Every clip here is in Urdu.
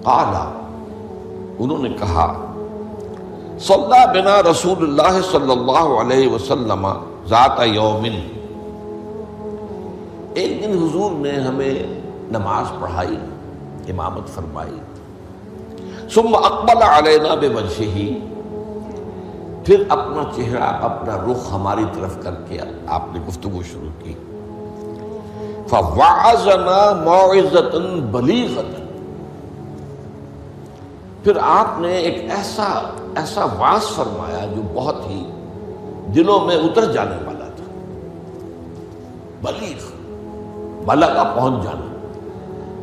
قال، انہوں نے کہا، صلی بنا رسول اللہ صلی اللہ علیہ وسلم ذات یوم، ایک دن حضور نے ہمیں نماز پڑھائی، امامت فرمائی، ثم اقبل علینا بوجہہ، پھر اپنا چہرہ اپنا رخ ہماری طرف کر کے آپ نے گفتگو شروع کی، فوعظنا موعظۃ بلیغۃ، پھر آپ نے ایک ایسا واعظ فرمایا جو بہت ہی دلوں میں اتر جانے والا تھا، بلیغ، بلغ پہنچ جانا،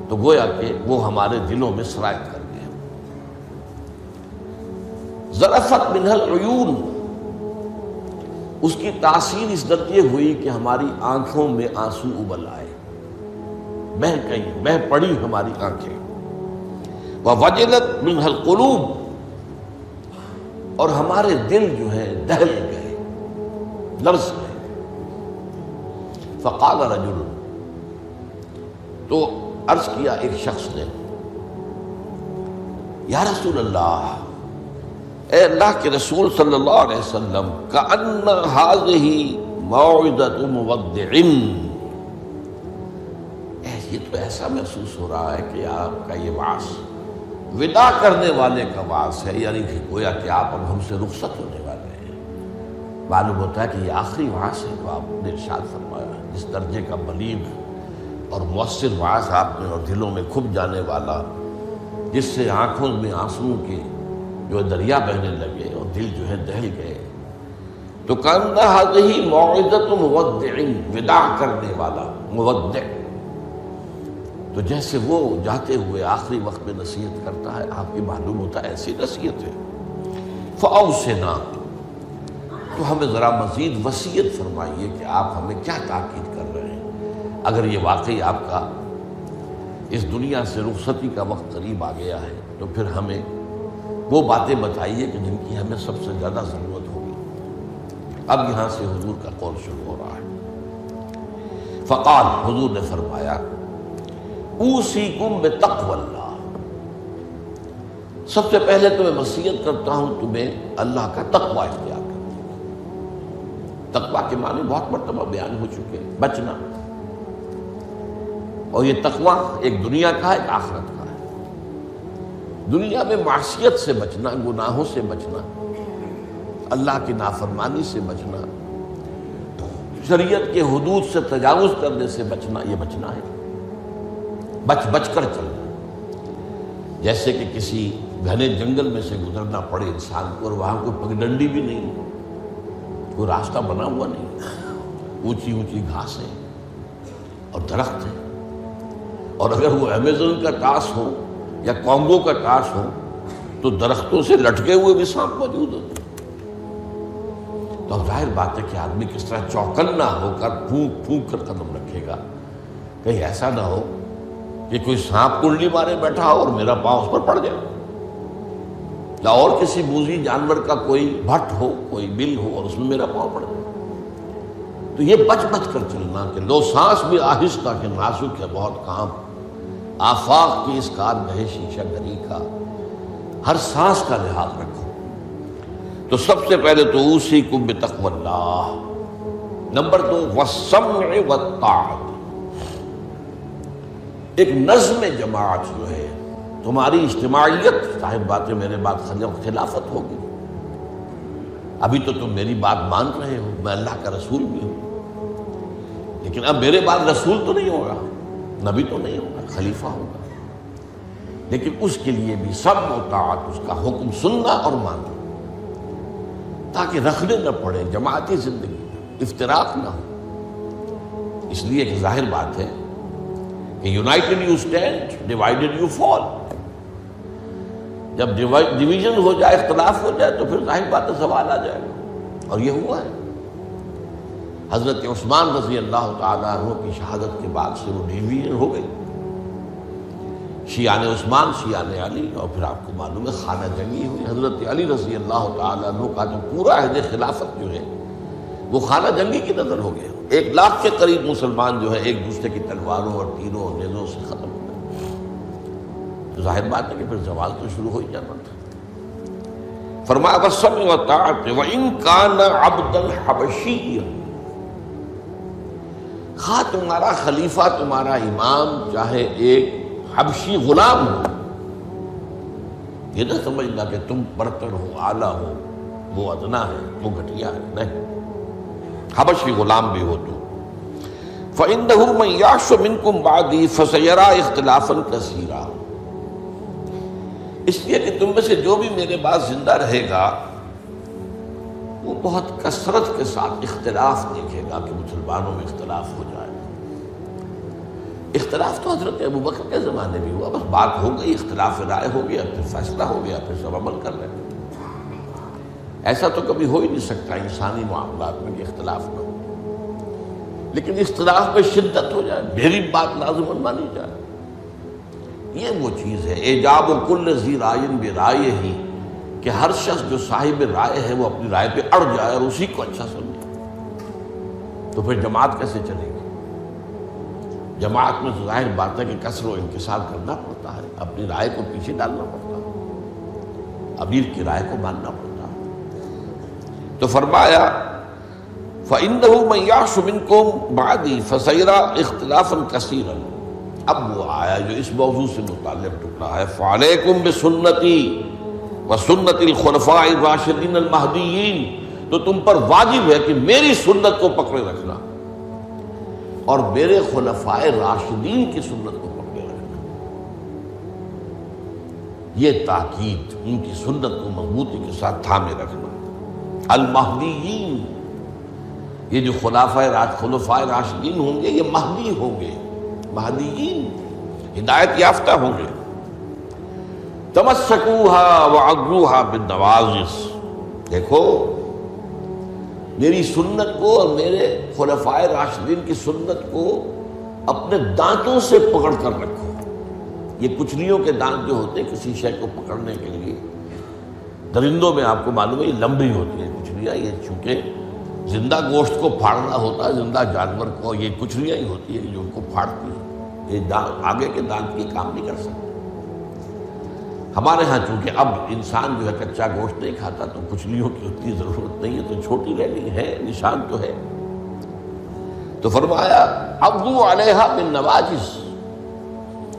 تو گویا کہ وہ ہمارے دلوں میں سرایت کر گیا۔ ذرفت منہ العیون، اس کی تاثیر اس درجے ہوئی کہ ہماری آنکھوں میں آنسو ابل آئے، بہہ پڑی ہماری آنکھیں۔ ووجلت منہ القلوب، اور ہمارے دل جو ہے دہل گئے، لرز گئے۔ فقال رجل، تو عرض کیا ایک شخص نے، یا رسول اللہ، اے اللہ کے رسول صلی اللہ علیہ وسلم، کأن ہذہ موعظۃ مودع، یہ تو ایسا محسوس ہو رہا ہے کہ آپ کا یہ وعظ وداع کرنے والے کا وعظ ہے، یعنی کہ گویا کہ آپ اب ہم سے رخصت ہونے والے ہیں۔ معلوم ہوتا ہے کہ یہ آخری وعظ ہے جو آپ نے ارشاد فرمایا، جس درجے کا بلیغ اور مؤثر وعظ آپ نے، اور دلوں میں کھپ جانے والا، جس سے آنکھوں میں آنسو کے جو دریا بہنے لگے اور دل جو ہے دہل گئے۔ تو کأن ہذہ موعظۃ مودع، وداع کرنے والا، مودع، تو جیسے وہ جاتے ہوئے آخری وقت میں نصیحت کرتا ہے، آپ کی معلوم ہوتا ہے ایسی نصیحت ہے۔ فأوصنا، تو ہمیں ذرا مزید وصیت فرمائیے کہ آپ ہمیں کیا تاکید کر رہے ہیں، اگر یہ واقعی آپ کا اس دنیا سے رخصتی کا وقت قریب آ گیا ہے تو پھر ہمیں وہ باتیں بتائیے کہ جن کی ہمیں سب سے زیادہ ضرورت ہوگی۔ اب یہاں سے حضور کا قول شروع ہو رہا ہے۔ فقال، حضور نے فرمایا، اوصیکم بتقوی اللہ، سب سے پہلے تو میں وصیت کرتا ہوں تمہیں اللہ کا تقوی اختیار کرنے۔ تقوی کے معنی بہت مرتبہ بیان ہو چکے، بچنا، اور یہ تقوی ایک دنیا کا ہے، ایک آخرت کا ہے۔ دنیا میں معصیت سے بچنا، گناہوں سے بچنا، اللہ کی نافرمانی سے بچنا، شریعت کے حدود سے تجاوز کرنے سے بچنا، یہ بچنا ہے، بچ کر چلنا۔ جیسے کہ کسی گھنے جنگل میں سے گزرنا پڑے انسان کو، اور وہاں کوئی پگڈنڈی بھی نہیں، کوئی راستہ بنا ہوا نہیں، اونچی اونچی گھاسیں اور درخت ہیں، اور اگر وہ امیزون کا ٹاس ہو یا کانگو کا ٹاس ہو تو درختوں سے لٹکے ہوئے بھی سانپ موجود ہوتے، تو اب ظاہر بات ہے کہ آدمی کس طرح چوکنا ہو کر پھونک پھونک کر قدم رکھے گا، کہیں ایسا نہ ہو کہ کوئی سانپ کنڈلی مارے بیٹھا ہو اور میرا پاؤں اس پر پڑ جائے، یا اور کسی موذی جانور کا کوئی بھٹ ہو، کوئی بل ہو اور اس میں میرا پاؤں پڑ جائے۔ تو یہ بچ کر چلنا کہ لو سانس بھی آہستہ کہ نازک ہے بہت کام، آفاق کی اس کارگہ شیشہ گری کا، ہر سانس کا لحاظ رکھو۔ تو سب سے پہلے تو اوصیکم بتقوی اللہ، نمبر 2 والسمع والطاعۃ، ایک نظم جماعت جو ہے، تمہاری اجتماعیت، صاحب بات ہے میرے بات خلافت ہوگی، ابھی تو تم میری بات مان رہے ہو، میں اللہ کا رسول بھی ہوں، لیکن اب میرے بعد رسول تو نہیں ہوگا، نبی تو نہیں ہوگا، خلیفہ ہوگا، لیکن اس کے لیے بھی سمع و طاعت، اس کا حکم سننا اور ماننا، تاکہ رکھنے نہ پڑے جماعتی زندگی میں، افتراق نہ ہو۔ اس لیے کہ ظاہر بات ہے کہ United you stand, divided you fall, جب ڈویژن ہو جائے، اختلاف ہو جائے تو پھر ظاہر بات ہے زوال آ جائے گا، اور یہ ہوا ہے۔ حضرت عثمان رضی اللہ تعالیٰ عنہ کی شہادت کے بعد سے وہ ڈویژن ہو گئی، شیعان عثمان، شیعان علی، اور پھر آپ کو معلوم ہے خانہ جنگی ہوئی۔ حضرت علی رضی اللہ تعالیٰ عنہ کا جو پورا عہد خلافت جو ہے وہ خانہ جنگی کی نظر ہو گیا، 1 لاکھ کے قریب مسلمان جو ہے ایک دوسرے کی تلواروں اور تیروں اور نیزوں سے ختم ہو گئے۔ تو ظاہر بات ہے کہ پھر زوال تو شروع ہو ہی جانا تھا۔ فرمایا والسمع والطاعۃ وإن كان عبدا حبشیا، خواہ تمہارا خلیفہ تمہارا امام چاہے ایک حبشی غلام ہو، یہ نہ سمجھنا کہ تم برتر ہو، اعلیٰ ہو، وہ ادنا ہے، وہ گھٹیا ہے، نہیں، حبشی غلام بھی ہو تو فإنه من يعش منكم بعدي فسيرى اختلافا كثيرا، اس لیے کہ تم میں سے جو بھی میرے بعد زندہ رہے گا وہ بہت کثرت کے ساتھ اختلاف دیکھے گا کہ مسلمانوں میں اختلاف ہو جائے۔ اختلاف تو حضرت ابوبکر کے زمانے بھی ہوا، بس بات ہو گئی، اختلاف رائے ہو گیا، پھر فیصلہ ہو گیا، پھر سب عمل کر رہے ہیں۔ ایسا تو کبھی ہو ہی نہیں سکتا انسانی معاملات میں کہ اختلاف نہ ہو، لیکن اختلاف میں شدت ہو جائے، میری بات لازماً مانی جائے، یہ وہ چیز ہے۔ ایجاب کل ذی رائے برائے ہی، کہ ہر شخص جو صاحب رائے ہے وہ اپنی رائے پہ اڑ جائے اور اسی کو اچھا سمجھے، تو پھر جماعت کیسے چلے گی؟ جماعت میں تو ظاہر بات ہے کہ کثر و انکسار کرنا پڑتا ہے، اپنی رائے کو پیچھے ڈالنا پڑتا ہے، امیر کی رائے کو ماننا پڑتا ہے۔ تو فرمایا فَإِنَّهُ مَن يَعْشُ مِنكُم بَعْدِي فَسَيَرَىٰ اخْتِلَافًا كَثِيرًا۔ اب وہ آیا جو اس موضوع سے متعلق ٹکڑا ہے، فَعَلَيْكُمْ بِسُنَّتِي وَسُنَّتِ الْخُلَفَاءِ الرَّاشِدِينَ الْمَهْدِيِّينَ، تو تم پر واجب ہے کہ میری سنت کو پکڑے رکھنا اور میرے خلفائے راشدین کی سنت کو پکڑے رکھنا۔ یہ تاکید، ان کی سنت کو مضبوطی کے ساتھ تھامے رکھنا۔ المہدیین، یہ جو خلفائے راشدین ہوں گے یہ مہدی ہوں گے، مہدیین ہدایت یافتہ ہوں گے۔ تمسکوہا وعضوہا بالنواجذ، دیکھو میری سنت کو اور میرے خلفائے راشدین کی سنت کو اپنے دانتوں سے پکڑ کر رکھو۔ یہ کچلیوں کے دانت جو ہوتے ہیں کسی شے کو پکڑنے کے لیے، درندوں میں آپ کو معلوم ہے یہ لمبی ہوتی ہیں کچلیاں، یہ چونکہ زندہ گوشت کو پھاڑنا ہوتا ہے، زندہ جانور کو یہ کچلیاں ہی ہوتی ہیں جو ان کو پھاڑتی ہیں، یہ آگے کے دانت کی کام نہیں کر سکتے۔ ہمارے ہاں چونکہ اب انسان جو ہے کچا گوشت نہیں کھاتا تو کچلیوں کی اتنی ضرورت نہیں ہے، تو چھوٹی رہی ہے، نشان تو ہے۔ تو فرمایا عضو علیہا بالنواجذ،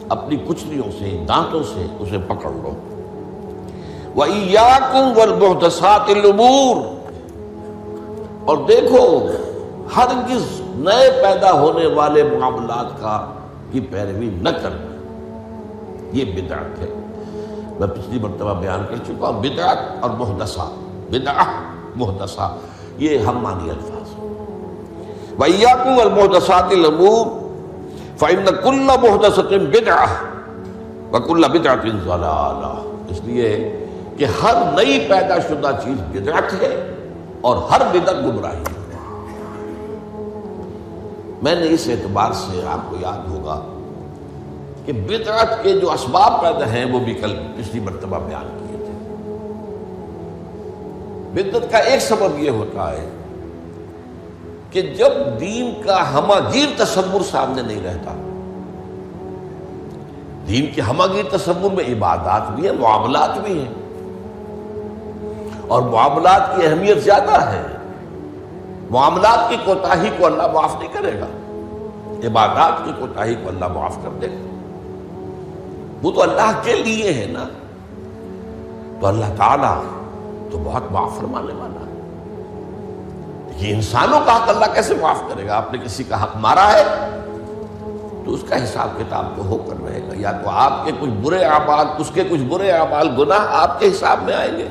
اپنی کچلیوں سے، دانتوں سے اسے پکڑ لو۔ وَإِيَّاكُمْ وَالْمُحْدَثَاتِ الْأُمُورِ، اور دیکھو ہرگز نئے پیدا ہونے والے معاملات کی پیروی نہ کرنا، یہ بدعت ہے۔ میں پچھلی مرتبہ بیان کر چکا ہوں، بدعت اور محدثہ، بدعہ محدثہ یہ ہم معنی الفاظ ہیں۔ وَإِيَّاكُمْ وَالْمُحْدَثَاتِ الْأُمُورِ فَإِنَّ كُلَّ مُحْدَثَةٍ بِدْعَةٌ وَكُلَّ بِدْعَةٍ ضَلَالَةٌ، اس لیے کہ ہر نئی پیدا شدہ چیز بدعت ہے اور ہر بدعت گمراہی ہے۔ میں نے اس اعتبار سے آپ کو یاد ہوگا کہ بدعت کے جو اسباب پیدا ہیں وہ بھی کل پچھلی مرتبہ بیان کیے تھے۔ بدعت کا ایک سبب یہ ہوتا ہے کہ جب دین کا ہماگیر تصور سامنے نہیں رہتا، دین کے ہماگیر تصور میں عبادات بھی ہیں، معاملات بھی ہیں، اور معاملات کی اہمیت زیادہ ہے۔ معاملات کی کوتاہی کو اللہ معاف نہیں کرے گا، عبادات کی کوتاہی کو اللہ معاف کر دے گا، وہ تو اللہ کے لیے ہے نا، تو اللہ تعالیٰ تو بہت معاف فرمانے والا ہے۔ یہ انسانوں کا حق اللہ کیسے معاف کرے گا؟ آپ نے کسی کا حق مارا ہے تو اس کا حساب کتاب تو ہو کر رہے گا، یا تو آپ کے کچھ برے اعمال، اس کے کچھ برے اعمال، گناہ آپ کے حساب میں آئیں گے،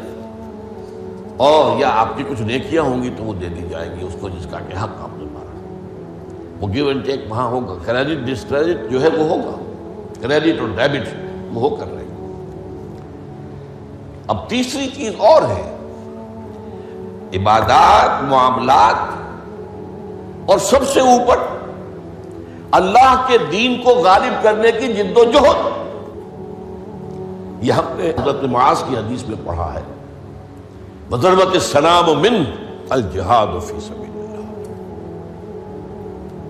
اور یا آپ کی کچھ نیکیاں ہوں گی تو وہ دے دی جائے گی اس کو جس کا کہ حق آپ نے مارا۔ وہ گیو اینڈ ٹیک وہاں ہوگا، کریڈٹ ڈسکریڈٹ جو ہے وہ ہوگا، کریڈٹ اور ڈیبٹ وہ ہو کر رہے گا۔ اب تیسری چیز اور ہے، عبادات، معاملات، اور سب سے اوپر اللہ کے دین کو غالب کرنے کی جد و جہد۔ یہ ہم نے حضرت معاذ کی حدیث میں پڑھا ہے، وَضَرْبَتِ السَّلَامُ مِنْ الْجِہَادُ فِي سَبِيلِ اللَّهِ۔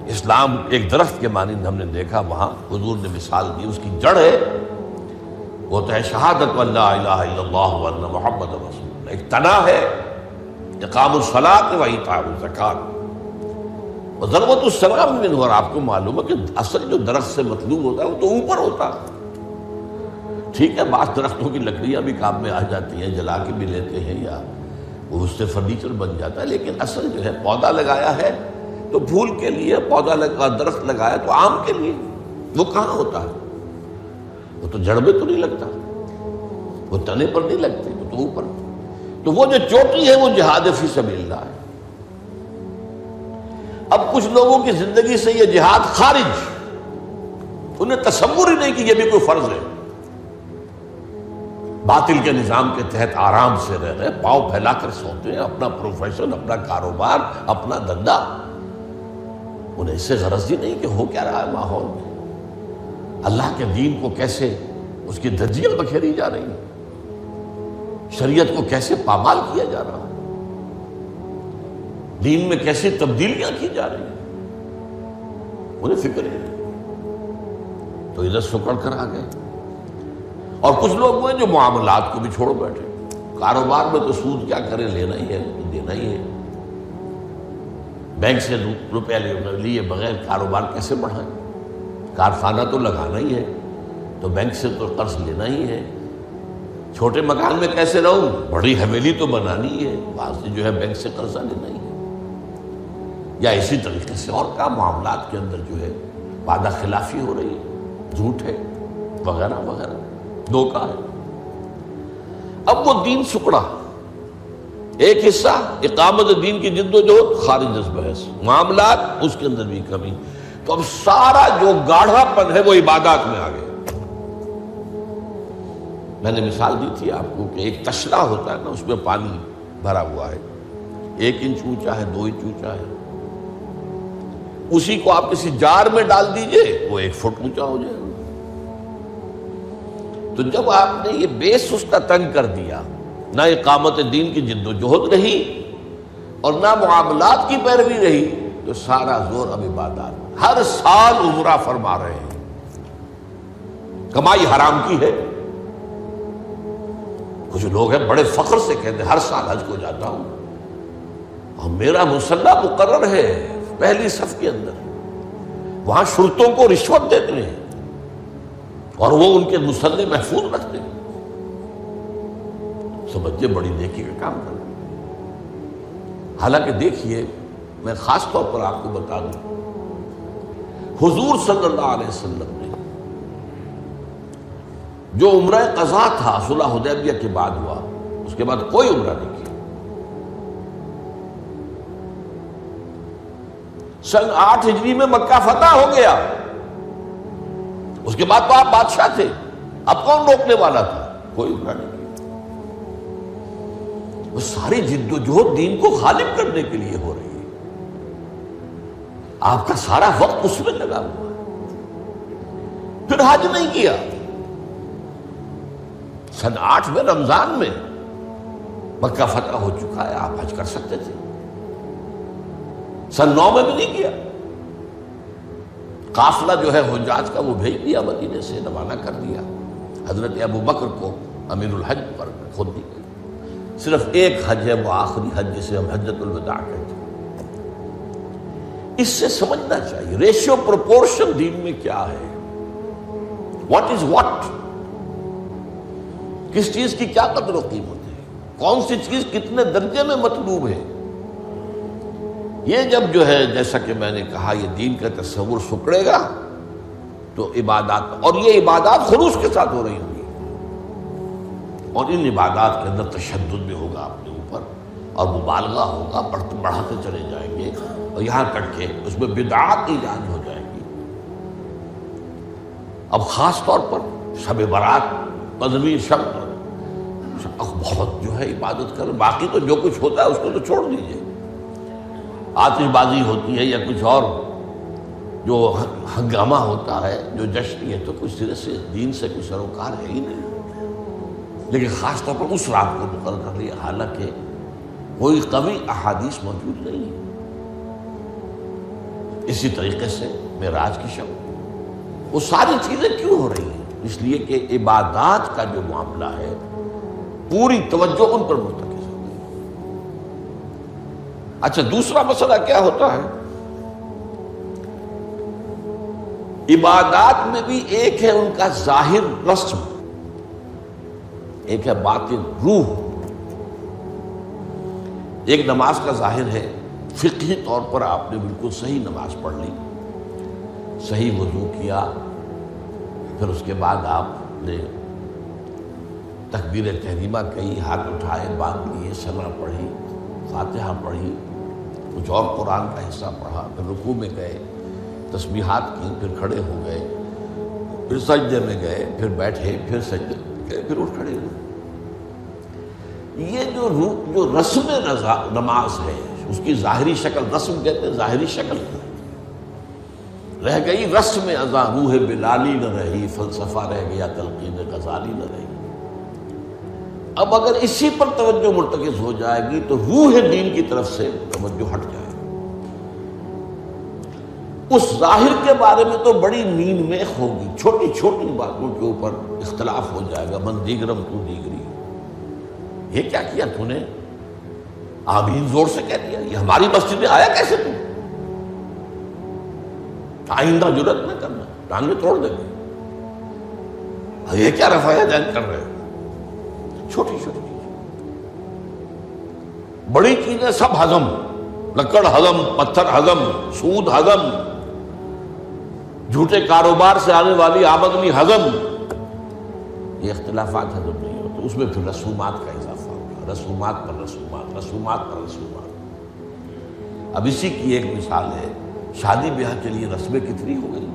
اسلام ایک درخت کے مانند ہم نے دیکھا، وہاں حضور نے مثال دی، اس کی جڑ ہے وہ تو ہے شہادت ان لا الہ الا اللہ وان محمد رسول اللہ، ایک تنا ہے اقام الصلاۃ و ایتاء الزکوٰۃ و ضربۃ السلام منہ، اور آپ کو معلوم ہے کہ اصل جو درخت سے مطلوب ہوتا ہے وہ تو اوپر ہوتا ہے۔ ٹھیک ہے، بعض درختوں کی لکڑیاں بھی کام میں آ جاتی ہیں، جلا کے بھی لیتے ہیں یا وہ اس سے فرنیچر بن جاتا ہے، لیکن اصل جو ہے پودا لگایا ہے تو پھول کے لیے، پودا لگا درخت لگایا تو آم کے لیے، وہ کہاں ہوتا ہے؟ وہ تو جڑ میں تو نہیں لگتا، وہ تنے پر نہیں لگتے، وہ تو اوپر۔ تو وہ جو چوٹی ہے وہ جہاد فی سبیل اللہ ہے۔ اب کچھ لوگوں کی زندگی سے یہ جہاد خارج، انہیں تصور ہی نہیں کہ یہ بھی کوئی فرض ہے، باطل کے نظام کے تحت آرام سے رہ رہے، پاؤں پھیلا کر سوتے ہیں، اپنا پروفیشن، اپنا کاروبار، اپنا دھندا، انہیں اس سے غرض ہی نہیں کہ ہو کیا رہا ہے ماحول میں، اللہ کے دین کو کیسے اس کی دھجیاں بکھیری جا رہی ہیں، شریعت کو کیسے پامال کیا جا رہا ہے، دین میں کیسی تبدیلیاں کی جا رہی ہیں، انہیں فکر ہی نہیں، تو ادھر سکڑ کر آ گئے۔ اور کچھ لوگ وہ ہیں جو معاملات کو بھی چھوڑ بیٹھے، کاروبار میں تو سود کیا کرے، لینا ہی ہے، دینا ہی ہے، بینک سے روپیہ لیے بغیر کاروبار کیسے بڑھائیں، کارخانہ تو لگانا ہی ہے تو بینک سے تو قرض لینا ہی ہے، چھوٹے مکان میں کیسے رہوں، بڑی حویلی تو بنانی ہی ہے، وہاں سے جو ہے بینک سے قرضہ لینا ہی ہے، یا اسی طریقے سے اور کا معاملات کے اندر جو ہے وعدہ خلافی ہو رہی ہے، جھوٹ ہے وغیرہ وغیرہ، دھوکہ ہے۔ اب وہ دین سکڑا، ایک حصہ اقامت دین کی جد و جہد خارج از بحث، معاملات اس کے اندر بھی کمی، تو اب سارا جو گاڑھا پن ہے وہ عبادات میں آ گیا۔ میں نے مثال دی تھی آپ کو کہ ایک تشلا ہوتا ہے نا، اس میں پانی بھرا ہوا ہے، 1 انچ اونچا ہے، 2 انچ اونچا ہے، اسی کو آپ کسی جار میں ڈال دیجئے وہ 1 فٹ اونچا ہو جائے گا۔ تو جب آپ نے یہ بیس اس کا تنگ کر دیا، نہ اقامت دین کی جد و جہد رہی اور نہ معاملات کی پیروی رہی، تو سارا زور اب عبادات، ہر سال عمرہ فرما رہے ہیں، کمائی حرام کی ہے۔ کچھ لوگ ہیں بڑے فخر سے کہتے ہیں ہر سال حج کو جاتا ہوں اور میرا مصلی مقرر ہے پہلی صف کے اندر، وہاں شرطوں کو رشوت دیتے ہیں اور وہ ان کے مصلی محفوظ رکھتے ہیں، سمجھے بڑی نیکی کا کام کر رہے ہیں۔ حالانکہ دیکھیے، میں خاص طور پر آپ کو بتا دوں، حضور صلی اللہ علیہ وسلم نے جو عمرہ قضا تھا صلح حدیبیہ کے بعد ہوا، اس کے بعد کوئی عمرہ نہیں کیا۔ سن 8 ہجری میں مکہ فتح ہو گیا، اس کے بعد تو آپ بادشاہ تھے، اب کون روکنے والا تھا؟ کوئی عمرہ نہیں کیا۔ وہ ساری جد و جہد دین کو غالب کرنے کے لیے ہو رہی ہے، آپ کا سارا وقت اس میں لگا ہوا ہے۔ پھر حج نہیں کیا، سن 8 میں رمضان میں مکہ فتح ہو چکا ہے، آپ حج کر سکتے تھے، سن 9 میں بھی نہیں کیا۔ قافلہ جو ہے حجاج کا وہ بھیج دیا، مدینے سے روانہ کر دیا، حضرت ابو بکر کو امیر الحج پر خود دی گئی۔ صرف ایک حج ہے، وہ آخری حج جسے ہم حجۃ الوداع کہتے ہیں۔ اس سے سمجھنا چاہیے ریشیو پروپورشن دین میں کیا ہے، واٹ از واٹ، کس چیز کی کیا قدر و قیمت ہے، کون سی چیز کتنے درجے میں مطلوب ہے۔ یہ جب جو ہے جیسا کہ میں نے کہا یہ دین کا تصور سکڑے گا تو عبادات، اور یہ عبادات خلوص کے ساتھ ہو رہی ہوں گی، اور ان عبادات کے اندر تشدد بھی ہوگا اپنے اوپر اور مبالغہ ہوگا، بڑھاتے چلے جائیں گے، اور یہاں تک کہ اس میں بدعات ایجاد ہو جائیں گی۔ اب خاص طور پر شب برات، پنجویں شب بہت جو ہے عبادت کر، باقی تو جو کچھ ہوتا ہے اس کو تو چھوڑ دیجیے، آتش بازی ہوتی ہے یا کچھ اور جو ہنگامہ ہوتا ہے، جو جشن، یہ تو کچھ سرے سے دین سے کوئی سروکار ہے ہی نہیں۔ لیکن خاص طور پر اس رات کو مقرر کر لیا، حالانکہ کوئی قوی احادیث موجود نہیں ہے۔ اسی طریقے سے معراج کی شب، وہ ساری چیزیں کیوں ہو رہی ہیں؟ اس لیے کہ عبادات کا جو معاملہ ہے پوری توجہ ان پر مرتکز ہو گئی۔ اچھا، دوسرا مسئلہ کیا ہوتا ہے؟ عبادات میں بھی ایک ہے ان کا ظاہر رسم، ایک ہے باطن روح۔ ایک نماز کا ظاہر ہے، فقہی طور پر آپ نے بالکل صحیح نماز پڑھ لی، صحیح وضو کیا، پھر اس کے بعد آپ نے تکبیر تحریمہ کہی، ہاتھ اٹھائے، باندھ لیے، ثنا پڑھی، فاتحہ پڑھی، کچھ اور قرآن کا حصہ پڑھا، پھر رکوع میں گئے، تسبیحات کی، پھر کھڑے ہو گئے، پھر سجدے میں گئے، پھر بیٹھے، پھر سجدے میں گئے، پھر اٹھ کھڑے ہوئے۔ یہ جو رسم نماز ہے، اس کی ظاہری شکل، رسم کہتے ہیں ظاہری شکل، رہ گئی رسم ازاں، روح بلالی نہ رہی، فلسفہ رہ گیا، تلقین غزالی نہ رہی۔ اب اگر اسی پر توجہ مرتکز ہو جائے گی تو روح دین کی طرف سے توجہ ہٹ جائے گی۔ اس ظاہر کے بارے میں تو بڑی نیند میں ہوگی، چھوٹی چھوٹی باتوں کے اوپر اختلاف ہو جائے گا، من دیگرم تو دیگری، یہ کیا کیا تو نے؟ آمین زور سے کہہ دیا، یہ ہماری مسجد میں آیا کیسے تو؟ آئندہ جرأت نہ کرنا، ٹانگیں توڑ دیں گے۔ یہ کیا رفع دین کر رہے ہو؟ چھوٹی چھوٹی چیزیں، بڑی چیزیں سب ہضم، لکڑ ہضم، پتھر ہضم، سود ہضم، جھوٹے کاروبار سے آنے والی آمدنی ہضم، یہ اختلافات ہضم نہیں ہوتے۔ اس میں پھر رسومات کا اضافہ ہوگا، رسومات پر رسومات، رسومات پر رسومات۔ اب اسی کی ایک مثال ہے، شادی بیاہ کے لیے رسمیں کتنی ہو گئی۔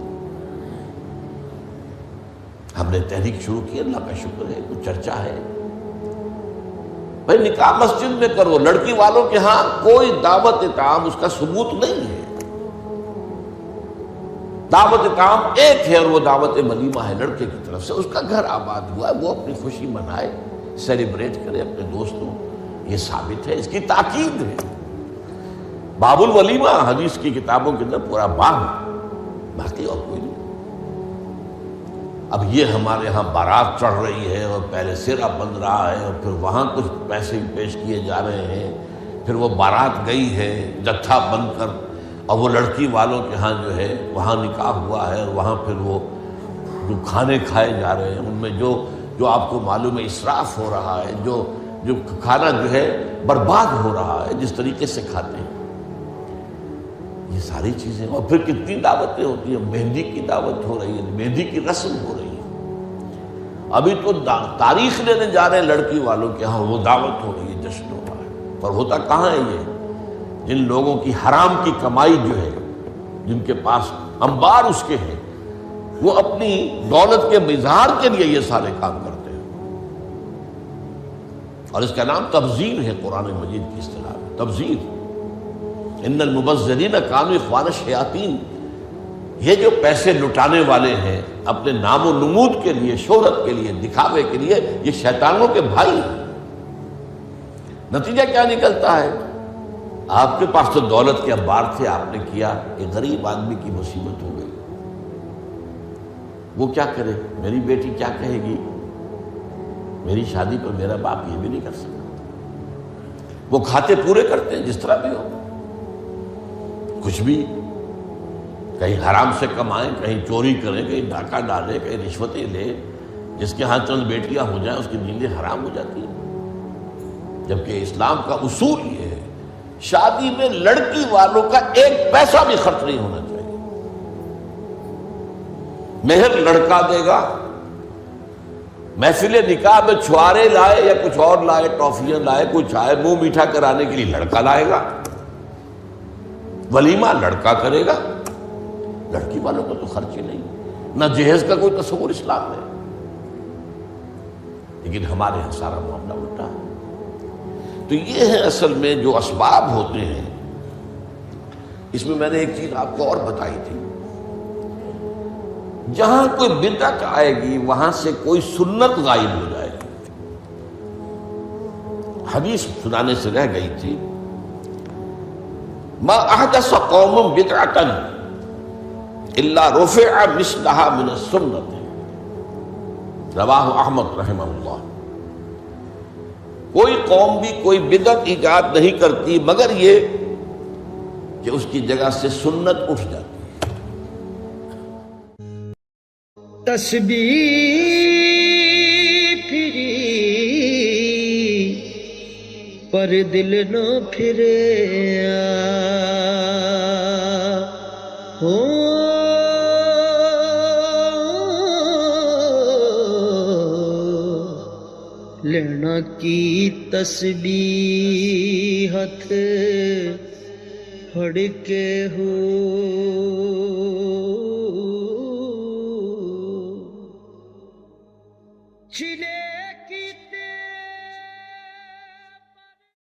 ہم نے تحریک شروع کی، اللہ کا شکر ہے، کچھ چرچا ہے۔ بھائی نکاح مسجد میں کرو، لڑکی والوں کے ہاں کوئی دعوت طعام اس کا ثبوت نہیں ہے۔ دعوت طعام ایک ہے اور وہ دعوت ولیمہ ہے لڑکے کی طرف سے، اس کا گھر آباد ہوا ہے، وہ اپنی خوشی منائے، سیلیبریٹ کرے اپنے دوستوں، یہ ثابت ہے، اس کی تاکید ہے۔ باب الولیمہ حدیث کی کتابوں کے اندر پورا باب ہے، باقی اور کوئی نہیں۔ اب یہ ہمارے ہاں بارات چڑھ رہی ہے اور پہلے سرا بن رہا ہے اور پھر وہاں کچھ پیسے پیش کیے جا رہے ہیں، پھر وہ بارات گئی ہے جتھا بن کر، اور وہ لڑکی والوں کے ہاں جو ہے وہاں نکاح ہوا ہے، اور وہاں پھر وہ جو کھانے کھائے جا رہے ہیں ان میں جو آپ کو معلوم ہے اسراف ہو رہا ہے، جو کھانا جو ہے برباد ہو رہا ہے جس طریقے سے کھاتے ہیں، یہ ساری چیزیں۔ اور پھر کتنی دعوتیں ہوتی ہیں، مہندی کی دعوت ہو رہی ہے، مہندی کی رسم ہو رہی ہے، ابھی تو تاریخ لینے جا رہے ہیں لڑکی والوں کے ہاں، وہ دعوت ہو رہی ہے، جشن ہو رہا ہے۔ پر ہوتا کہاں ہے یہ؟ جن لوگوں کی حرام کی کمائی جو ہے، جن کے پاس انبار اس کے ہیں، وہ اپنی دولت کے اظہار کے لیے یہ سارے کام کرتے ہیں، اور اس کا نام تبذیر ہے قرآن مجید کی اصطلاح میں، تبذیر۔ ان المبذرین کانوا اخوان الشیاطین، یہ جو پیسے لٹانے والے ہیں اپنے نام و نمود کے لیے، شہرت کے لیے، دکھاوے کے لیے، یہ شیطانوں کے بھائی ہیں۔ نتیجہ کیا نکلتا ہے؟ آپ کے پاس تو دولت کے انبار تھے، آپ نے کیا، ایک غریب آدمی کی مصیبت ہو گئی، وہ کیا کرے؟ میری بیٹی کیا کہے گی؟ میری شادی پر میرا باپ یہ بھی نہیں کر سکتا۔ وہ کھاتے پورے کرتے ہیں جس طرح بھی ہو، کچھ بھی، کہیں حرام سے کمائیں، کہیں چوری کریں، کہیں ڈاکہ ڈالیں، کہیں رشوتیں لیں، جس کے ہاں چند بیٹیاں ہو جائیں اس کی نیندیں حرام ہو جاتی ہیں۔ جبکہ اسلام کا اصول یہ ہے، شادی میں لڑکی والوں کا ایک پیسہ بھی خرچ نہیں ہونا چاہیے، مہر لڑکا دے گا، محفل نکاح میں چھوارے لائے یا کچھ اور لائے، ٹافیاں لائے، کچھ آئے، منہ میٹھا کرانے کے لیے لڑکا لائے گا، ولیمہ لڑکا کرے گا، لڑکی والوں کو تو خرچ ہی نہیں، نہ جہیز کا کوئی تصور اسلام میں۔ لیکن ہمارے یہاں سارا معاملہ الٹا ہے۔ تو یہ ہے اصل میں جو اسباب ہوتے ہیں۔ اس میں نے ایک چیز آپ کو اور بتائی تھی، جہاں کوئی بدعت آئے گی وہاں سے کوئی سنت غائب ہو جائے گی۔ حدیث سنانے سے رہ گئی تھی، ما احدث قوم بدعۃ الا رفع مثلها من السنت، رواہ احمد رحمہ اللہ۔ کوئی قوم بھی کوئی بدعت ایجاد نہیں کرتی مگر یہ کہ اس کی جگہ سے سنت اٹھ جاتی ہے۔ تسبیح پھری پر دل نہ پھرے ہو، لینا کی تسبیح ہتھ پھڑ کے ہو۔